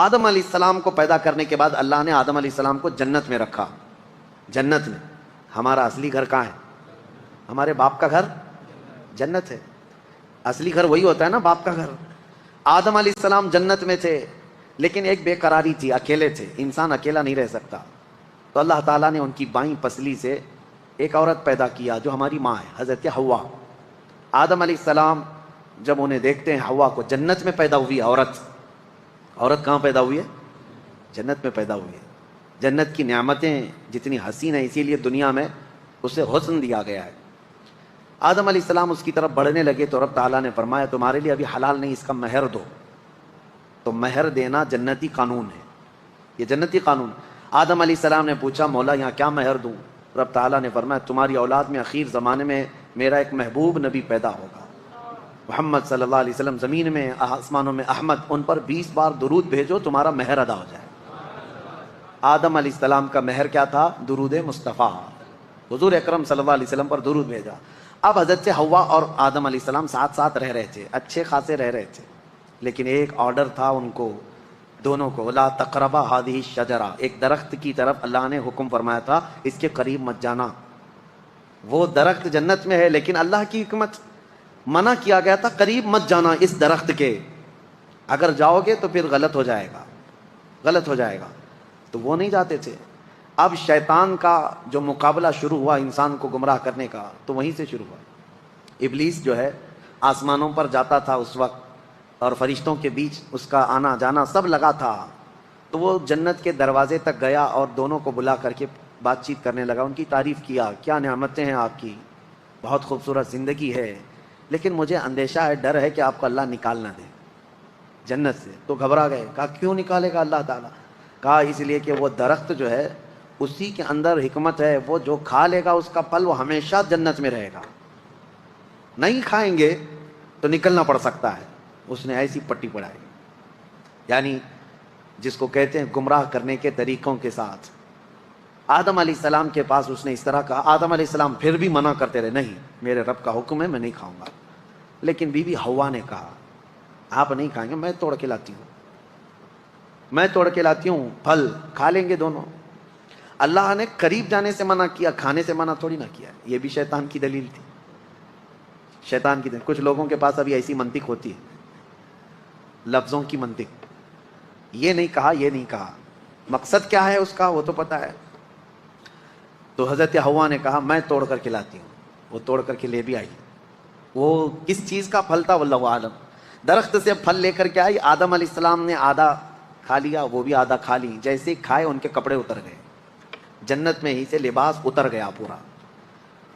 آدم علیہ السلام کو پیدا کرنے کے بعد اللہ نے آدم علیہ السلام کو جنت میں رکھا. جنت میں. ہمارا اصلی گھر کہاں ہے؟ ہمارے باپ کا گھر جنت ہے. اصلی گھر وہی ہوتا ہے نا، باپ کا گھر. آدم علیہ السلام جنت میں تھے، لیکن ایک بے قراری تھی، اکیلے تھے. انسان اکیلا نہیں رہ سکتا، تو اللہ تعالیٰ نے ان کی بائیں پسلی سے ایک عورت پیدا کیا جو ہماری ماں ہے، حضرت حوا. آدم علیہ السلام جب انہیں دیکھتے ہیں حوا کو، جنت میں پیدا ہوئی عورت. عورت کہاں پیدا ہوئی ہے؟ جنت میں پیدا ہوئی ہے. جنت کی نعمتیں جتنی حسین ہیں، اسی لیے دنیا میں اسے حسن دیا گیا ہے. آدم علیہ السلام اس کی طرف بڑھنے لگے تو رب تعالیٰ نے فرمایا تمہارے لیے ابھی حلال نہیں، اس کا مہر دو. تو مہر دینا جنتی قانون ہے، یہ جنتی قانون. آدم علیہ السلام نے پوچھا مولا یہاں کیا مہر دوں؟ رب تعالیٰ نے فرمایا تمہاری اولاد میں اخیر زمانے میں میرا ایک محبوب نبی پیدا ہوگا، محمد صلی اللہ علیہ وسلم. زمین میں آسمانوں میں احمد، ان پر 20 بار درود بھیجو، تمہارا مہر ادا ہو جائے. آدم علیہ السلام کا مہر کیا تھا؟ درود مصطفیٰ. حضور اکرم صلی اللہ علیہ وسلم پر درود بھیجا. اب حضرت حوا اور آدم علیہ السلام ساتھ ساتھ رہ رہے تھے، اچھے خاصے رہ رہے تھے، لیکن ایک آرڈر تھا ان کو دونوں کو، لا تقربا هذه الشجرہ. ایک درخت کی طرف اللہ نے حکم فرمایا تھا اس کے قریب مت جانا. وہ درخت جنت میں ہے، لیکن اللہ کی حکمت منع کیا گیا تھا قریب مت جانا اس درخت کے. اگر جاؤ گے تو پھر غلط ہو جائے گا، غلط ہو جائے گا. تو وہ نہیں جاتے تھے. اب شیطان کا جو مقابلہ شروع ہوا انسان کو گمراہ کرنے کا، تو وہیں سے شروع ہوا. ابلیس جو ہے آسمانوں پر جاتا تھا اس وقت، اور فرشتوں کے بیچ اس کا آنا جانا سب لگا تھا. تو وہ جنت کے دروازے تک گیا اور دونوں کو بلا کر کے بات چیت کرنے لگا، ان کی تعریف کیا، کیا نعمتیں ہیں آپ کی، بہت خوبصورت زندگی ہے، لیکن مجھے اندیشہ ہے، ڈر ہے کہ آپ کو اللہ نکال نہ دے جنت سے. تو گھبرا گئے. کہا کیوں نکالے گا اللہ تعالیٰ؟ کہا اس لیے کہ وہ درخت جو ہے اسی کے اندر حکمت ہے، وہ جو کھا لے گا اس کا پھل وہ ہمیشہ جنت میں رہے گا، نہیں کھائیں گے تو نکلنا پڑ سکتا ہے. اس نے ایسی پٹی پڑھائی، یعنی جس کو کہتے ہیں گمراہ کرنے کے طریقوں کے ساتھ. آدم علیہ السلام کے پاس اس نے اس طرح کہا. آدم علیہ السلام پھر بھی منع کرتے رہے، نہیں میرے رب کا حکم ہے میں نہیں کھاؤں گا. لیکن بی بی حوا نے کہا آپ نہیں کھائیں گے، میں توڑ کے لاتی ہوں، میں توڑ کے لاتی ہوں، پھل کھا لیں گے دونوں. اللہ نے قریب جانے سے منع کیا، کھانے سے منع تھوڑی نہ کیا. یہ بھی شیطان کی دلیل تھی، شیطان کی دلیل. کچھ لوگوں کے پاس ابھی ایسی منطق ہوتی ہے، لفظوں کی منطق. یہ نہیں کہا، یہ نہیں کہا، مقصد کیا ہے اس کا وہ تو پتا ہے. تو حضرت حوا نے کہا میں توڑ کر کے لاتی ہوں. وہ توڑ کر کے لے بھی آئی. وہ کس چیز کا پھل تھا واللہ عالم. درخت سے پھل لے کر کے آئی. آدم علیہ السلام نے آدھا کھا لیا، وہ بھی آدھا کھا لی. جیسے کھائے ان کے کپڑے اتر گئے، جنت میں ہی سے لباس اتر گیا پورا.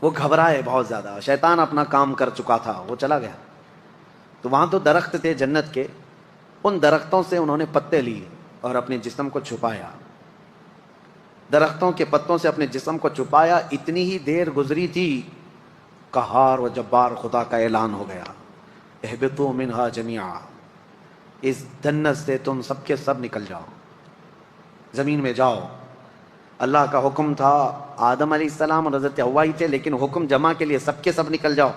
وہ گھبرائے بہت زیادہ. شیطان اپنا کام کر چکا تھا، وہ چلا گیا. تو وہاں تو درخت تھے جنت کے، ان درختوں سے انہوں نے پتے لیے اور اپنے جسم کو چھپایا. درختوں کے پتوں سے اپنے جسم کو چھپایا. اتنی ہی دیر گزری تھی، قہار و جبار خدا کا اعلان ہو گیا، اہبطوا منہا جمیعا، اس جنت سے تم سب کے سب نکل جاؤ، زمین میں جاؤ. اللہ کا حکم تھا. آدم علیہ السلام اور حضرت حوا ہی تھے، لیکن حکم جمع کے لیے سب کے سب نکل جاؤ.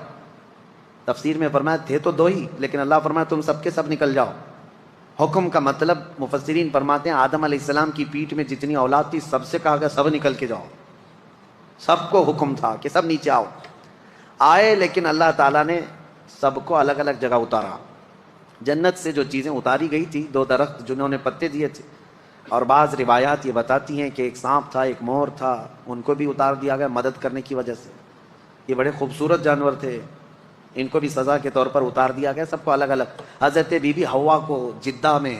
تفسیر میں فرمایا تھے تو دو ہی، لیکن اللہ فرمایا تم سب کے سب نکل جاؤ. حکم کا مطلب مفسرین فرماتے ہیں آدم علیہ السلام کی پیٹھ میں جتنی اولاد تھی سب سے کہا گیا سب نکل کے جاؤ. سب کو حکم تھا کہ سب نیچے آؤ. آئے، لیکن اللہ تعالیٰ نے سب کو الگ الگ جگہ اتارا. جنت سے جو چیزیں اتاری گئی تھی، دو درخت جنہوں نے پتے دیے تھے، اور بعض روایات یہ بتاتی ہیں کہ ایک سانپ تھا، ایک مور تھا، ان کو بھی اتار دیا گیا مدد کرنے کی وجہ سے. یہ بڑے خوبصورت جانور تھے، ان کو بھی سزا کے طور پر اتار دیا گیا، سب کو الگ الگ. حضرت بی بی حوا کو جدہ میں،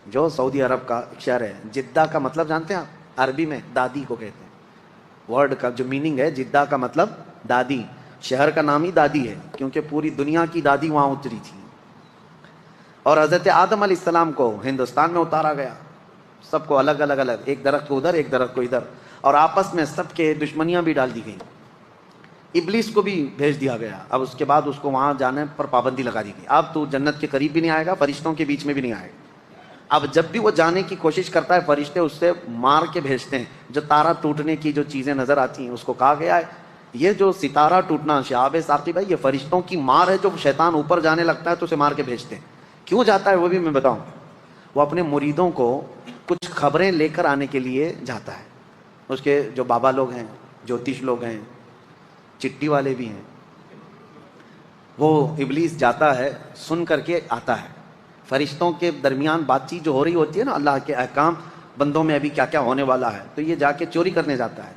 جو سعودی عرب کا شہر ہے، جدہ کا مطلب جانتے ہیں آپ؟ عربی میں دادی کو کہتے ہیں. ورڈ کا جو میننگ ہے جدہ کا مطلب دادی. شہر کا نام ہی دادی ہے کیونکہ پوری دنیا کی دادی وہاں اتری تھی. اور حضرت آدم علیہ السلام کو ہندوستان میں اتارا گیا، سب کو الگ الگ الگ، ایک درخت کو ادھر ایک درخت کو ادھر، اور آپس میں سب کے دشمنیاں بھی ڈال دی گئیں. ابلیس کو بھی بھیج دیا گیا. اب اس کے بعد اس کو وہاں جانے پر پابندی لگا دی گئی. اب تو جنت کے قریب بھی نہیں آئے گا، فرشتوں کے بیچ میں بھی نہیں آئے گا. اب جب بھی وہ جانے کی کوشش کرتا ہے فرشتے اس سے مار کے بھیجتے ہیں. جو تارا ٹوٹنے کی جو چیزیں نظر آتی ہیں اس کو کہا گیا ہے یہ جو ستارہ ٹوٹنا شہاب ثاقب بھائی، یہ فرشتوں کی مار ہے. جو شیطان اوپر جانے لگتا ہے تو اسے مار کے بھیجتے ہیں. کیوں جاتا ہے وہ بھی میں بتاؤں. وہ اپنے مریدوں کو کچھ خبریں لے کر آنے کے لیے جاتا ہے. اس کے جو بابا لوگ ہیں، جوتش لوگ ہیں، چٹی والے بھی ہیں، وہ ابلیس جاتا ہے، سن کر کے آتا ہے. فرشتوں کے درمیان بات چیت جو ہو رہی ہوتی ہے نا، اللہ کے احکام بندوں میں ابھی کیا کیا ہونے والا ہے، تو یہ جا کے چوری کرنے جاتا ہے.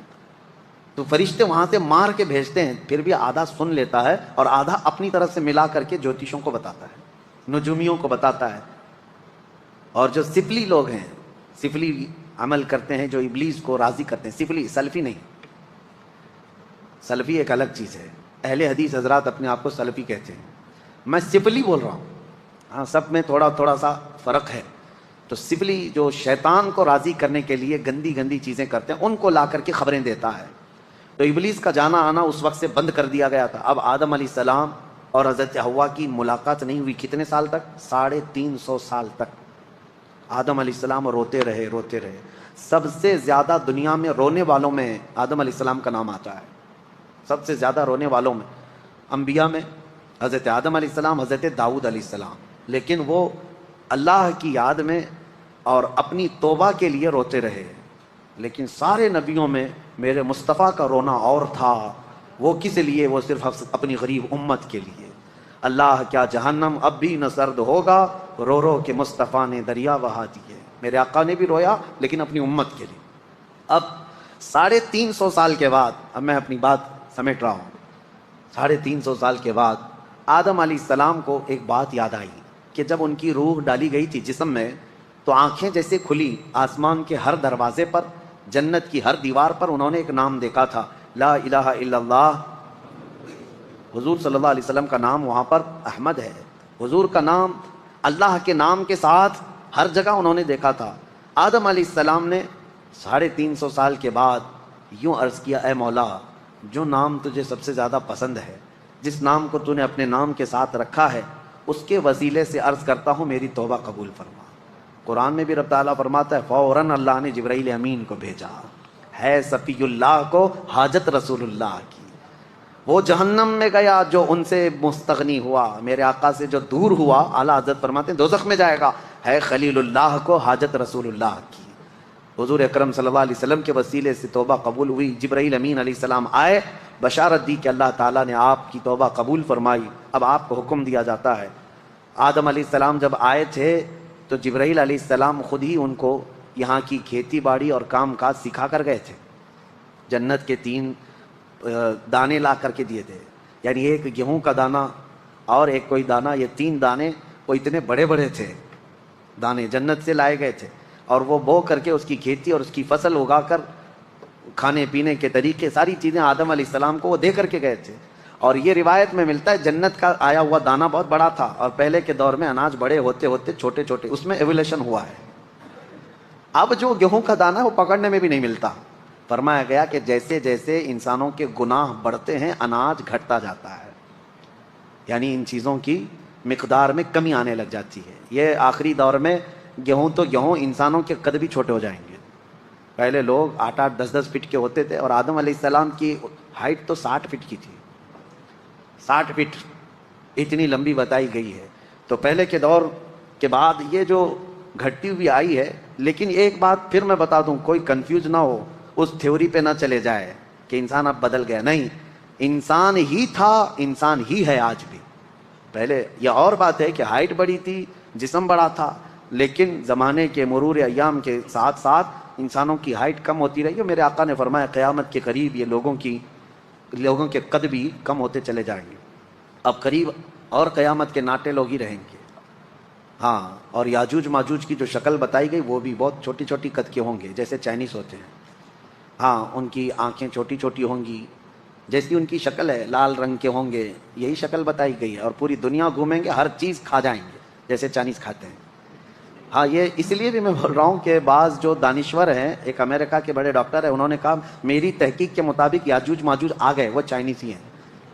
تو فرشتے وہاں سے مار کے بھیجتے ہیں، پھر بھی آدھا سن لیتا ہے اور آدھا اپنی طرف سے ملا کر کے جوتشوں کو بتاتا ہے، نجومیوں کو بتاتا ہے. اور جو سفلی لوگ ہیں، سفلی عمل کرتے ہیں، جو ابلیس کو راضی کرتے ہیں، سفلی، سلفی نہیں. سلفی ایک الگ چیز ہے. اہل حدیث حضرات اپنے آپ کو سلفی کہتے ہیں، میں سفلی بول رہا ہوں. ہاں، سب میں تھوڑا تھوڑا سا فرق ہے. تو سفلی جو شیطان کو راضی کرنے کے لیے گندی گندی چیزیں کرتے ہیں، ان کو لا کر کے خبریں دیتا ہے. تو ابلیس کا جانا آنا اس وقت سے بند کر دیا گیا تھا. اب آدم علیہ السلام اور حضرت حوا کی ملاقات نہیں ہوئی. کتنے سال تک؟ 350 سال تک. آدم علیہ السلام روتے رہے روتے رہے. سب سے زیادہ دنیا میں رونے والوں میں آدم علیہ السلام کا نام آتا ہے. سب سے زیادہ رونے والوں میں انبیاء میں حضرت آدم علیہ السلام، حضرت داؤد علیہ السلام. لیکن وہ اللہ کی یاد میں اور اپنی توبہ کے لیے روتے رہے. لیکن سارے نبیوں میں میرے مصطفیٰ کا رونا اور تھا. وہ کس لیے؟ وہ صرف اپنی غریب امت کے لیے. اللہ کیا جہنم اب بھی نہ سرد ہوگا، رو رو کے مصطفیٰ نے دریا بہا دیے. میرے آقا نے بھی رویا لیکن اپنی امت کے لیے. اب 350 سال کے بعد، اب میں اپنی بات سمیٹ رہا ہوں، 350 سال کے بعد آدم علیہ السلام کو ایک بات یاد آئی کہ جب ان کی روح ڈالی گئی تھی جسم میں، تو آنکھیں جیسے کھلی، آسمان کے ہر دروازے پر، جنت کی ہر دیوار پر انہوں نے ایک نام دیکھا تھا، لا الہ الا اللہ. حضور صلی اللہ علیہ وسلم کا نام وہاں پر احمد ہے. حضور کا نام اللہ کے نام کے ساتھ ہر جگہ انہوں نے دیکھا تھا. آدم علیہ السلام نے 350 سال کے بعد یوں عرض کیا، اے مولا، جو نام تجھے سب سے زیادہ پسند ہے، جس نام کو تو نے اپنے نام کے ساتھ رکھا ہے، اس کے وسیلے سے عرض کرتا ہوں میری توبہ قبول فرما. قرآن میں بھی رب تعالیٰ فرماتا ہے، فوراً اللہ نے جبرائیل امین کو بھیجا، ہے صفی اللہ کو حاجت رسول اللہ کی. وہ جہنم میں گیا جو ان سے مستغنی ہوا، میرے آقا سے جو دور ہوا، اعلیٰ حضرت فرماتے ہیں دوزخ میں جائے گا. ہے خلیل اللہ کو حاجت رسول اللہ کی. حضور اکرم صلی اللہ علیہ وسلم کے وسیلے سے توبہ قبول ہوئی. جبرائیل امین علیہ السلام آئے، بشارت دی کہ اللہ تعالیٰ نے آپ کی توبہ قبول فرمائی. اب آپ کو حکم دیا جاتا ہے. آدم علیہ السلام جب آئے تھے تو جبرائیل علیہ السلام خود ہی ان کو یہاں کی کھیتی باڑی اور کام کاج سکھا کر گئے تھے. جنت کے 3 دانے لا کر کے دیے تھے، یعنی ایک گیہوں کا دانہ اور ایک کوئی دانہ، یہ 3 دانے، وہ اتنے بڑے بڑے تھے دانے، جنت سے لائے گئے تھے. اور وہ بو کر کے اس کی کھیتی اور اس کی فصل اگا کر کھانے پینے کے طریقے، ساری چیزیں آدم علیہ السلام کو وہ دے کر کے گئے تھے. اور یہ روایت میں ملتا ہے جنت کا آیا ہوا دانہ بہت بڑا تھا، اور پہلے کے دور میں اناج بڑے ہوتے ہوتے چھوٹے چھوٹے، اس میں ایولیشن ہوا ہے. اب جو گیہوں کا دانہ ہے وہ پکڑنے میں بھی نہیں ملتا. فرمایا گیا کہ جیسے جیسے انسانوں کے گناہ بڑھتے ہیں اناج گھٹتا جاتا ہے، یعنی ان چیزوں کی مقدار میں کمی آنے لگ جاتی ہے. یہ آخری دور میں گیہوں تو گیہوں، انسانوں کے قد بھی چھوٹے ہو جائیں گے. پہلے لوگ 8-8 10-10 فٹ کے ہوتے تھے، اور آدم علیہ السلام کی ہائٹ تو 60 فٹ کی تھی. 60 فٹ اتنی لمبی بتائی گئی ہے. تو پہلے کے دور کے بعد یہ جو گھٹتی ہوئی آئی ہے. لیکن ایک بات پھر میں بتا دوں، کوئی کنفیوز نہ ہو، اس تھیوری پہ نہ چلے جائے کہ انسان اب بدل گیا. نہیں، انسان ہی تھا، انسان ہی ہے آج بھی. پہلے یہ اور بات ہے کہ ہائٹ بڑی تھی، جسم بڑا تھا، لیکن زمانے کے مرور ایام کے ساتھ ساتھ انسانوں کی ہائٹ کم ہوتی رہی. اور میرے آقا نے فرمایا قیامت کے قریب یہ لوگوں کے قد بھی کم ہوتے چلے جائیں گے. اب قریب اور قیامت کے ناٹے لوگ ہی رہیں گے. ہاں، اور یاجوج ماجوج کی جو شکل بتائی گئی وہ بھی بہت چھوٹی چھوٹی قد کے ہوں گے، جیسے چائنیز ہوتے ہیں. ہاں، ان کی آنکھیں چھوٹی چھوٹی ہوں گی، جیسی ان کی شکل ہے، لال رنگ کے ہوں گے، یہی شکل بتائی گئی ہے. اور پوری دنیا گھومیں گے، ہر چیز کھا جائیں گے جیسے چائنیز کھاتے ہیں. ہاں، یہ اس لیے بھی میں بول رہا ہوں کہ بعض جو دانشور ہیں، ایک امریکہ کے بڑے ڈاکٹر ہیں، انہوں نے کہا میری تحقیق کے مطابق یاجوج ماجوج آ گئے، وہ چائنیز ہی ہیں.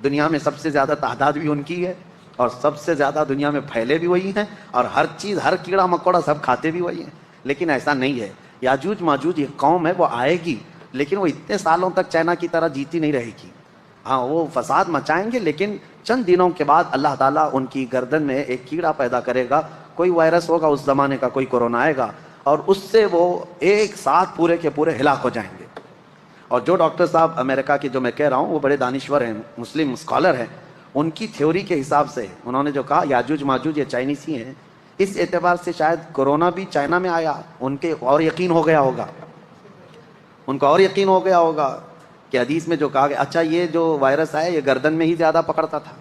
دنیا میں سب سے زیادہ تعداد بھی ان کی ہے، اور سب سے زیادہ دنیا میں پھیلے بھی وہی ہیں، اور ہر چیز، ہر کیڑا مکوڑا سب کھاتے بھی وہی ہیں. لیکن ایسا نہیں ہے. یاجوج ماجوج ایک قوم ہے، وہ آئے گی، لیکن وہ اتنے سالوں تک چائنا کی طرح جیتی نہیں رہے گی. ہاں، وہ فساد مچائیں گے، لیکن چند دنوں کے بعد اللہ تعالیٰ ان کی گردن میں ایک کیڑا پیدا کرے گا، کوئی وائرس ہوگا اس زمانے کا، کوئی کورونا آئے گا اور اس سے وہ ایک ساتھ پورے کے پورے ہلاک ہو جائیں گے۔ اور جو ڈاکٹر صاحب امریکہ کے جو میں کہہ رہا ہوں وہ بڑے دانشور ہیں، مسلم اسکالر ہیں، ان کی تھیوری کے حساب سے انہوں نے جو کہا یاجوج ماجوج یہ چائنیز ہی ہیں، اس اعتبار سے شاید کورونا بھی چائنا میں آیا، ان کے اور یقین ہو گیا ہوگا، ان کو اور یقین ہو گیا ہوگا کہ حدیث میں جو کہا گیا اچھا یہ جو وائرس ہے یہ گردن میں ہی زیادہ پکڑتا تھا،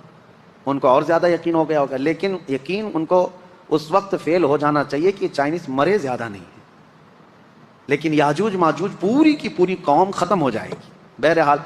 ان کو اور زیادہ یقین ہو گیا ہوگا۔ لیکن یقین ان کو اس وقت فیل ہو جانا چاہیے کہ چائنیز مرے زیادہ نہیں ہے، لیکن یاجوج ماجوج پوری کی پوری قوم ختم ہو جائے گی۔ بہرحال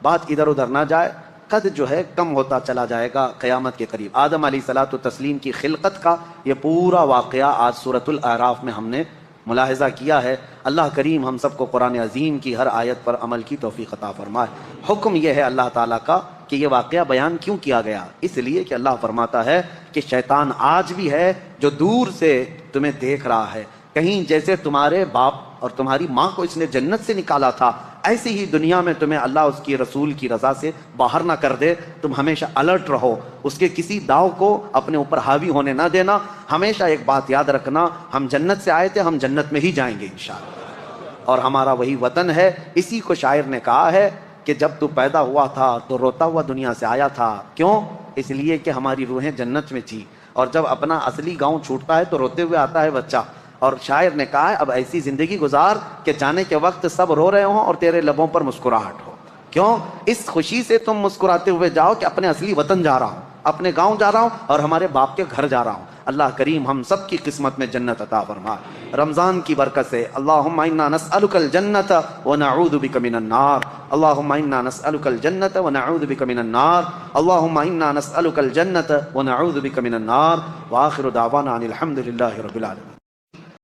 بات ادھر ادھر نہ جائے، قد جو ہے کم ہوتا چلا جائے گا قیامت کے قریب۔ آدم علیہ الصلوۃ والتسلیم کی خلقت کا یہ پورا واقعہ آج سورۃ الاعراف میں ہم نے ملاحظہ کیا ہے۔ اللہ کریم ہم سب کو قرآن عظیم کی ہر آیت پر عمل کی توفیق عطا فرمائے۔ حکم یہ ہے اللہ تعالیٰ کا کہ یہ واقعہ بیان کیوں کیا گیا، اس لیے کہ اللہ فرماتا ہے کہ شیطان آج بھی ہے جو دور سے تمہیں دیکھ رہا ہے، کہیں جیسے تمہارے باپ اور تمہاری ماں کو اس نے جنت سے نکالا تھا ایسے ہی دنیا میں تمہیں اللہ اس کی رسول کی رضا سے باہر نہ کر دے۔ تم ہمیشہ الرٹ رہو، اس کے کسی داؤ کو اپنے اوپر حاوی ہونے نہ دینا۔ ہمیشہ ایک بات یاد رکھنا، ہم جنت سے آئے تھے، ہم جنت میں ہی جائیں گے انشاءاللہ، اور ہمارا وہی وطن ہے۔ اسی کو شاعر نے کہا ہے کہ جب تو پیدا ہوا تھا تو روتا ہوا دنیا سے آیا تھا، کیوں؟ اس لیے کہ ہماری روحیں جنت میں تھی، اور جب اپنا اصلی گاؤں چھوٹتا ہے تو روتے ہوئے آتا ہے بچہ۔ اور شاعر نے کہا ہے اب ایسی زندگی گزار کہ جانے کے وقت سب رو رہے ہوں اور تیرے لبوں پر مسکراہٹ ہو، کیوں؟ اس خوشی سے تم مسکراتے ہوئے جاؤ کہ اپنے اصلی وطن جا رہا ہوں، اپنے گاؤں جا رہا ہوں اور ہمارے باپ کے گھر جا رہا ہوں۔ اللہ کریم ہم سب کی قسمت میں جنت عطا فرمائے۔ رمضان کی برکت سے اللہم انا نسألک الجنت ونعوذ بک من النار، اللہم انا نسألک الجنت ونعوذ بک من النار، اللہم انا نسألک الجنت ونعوذ بک من النار، وآخر دعوانا ان الحمد للہ رب العالمین۔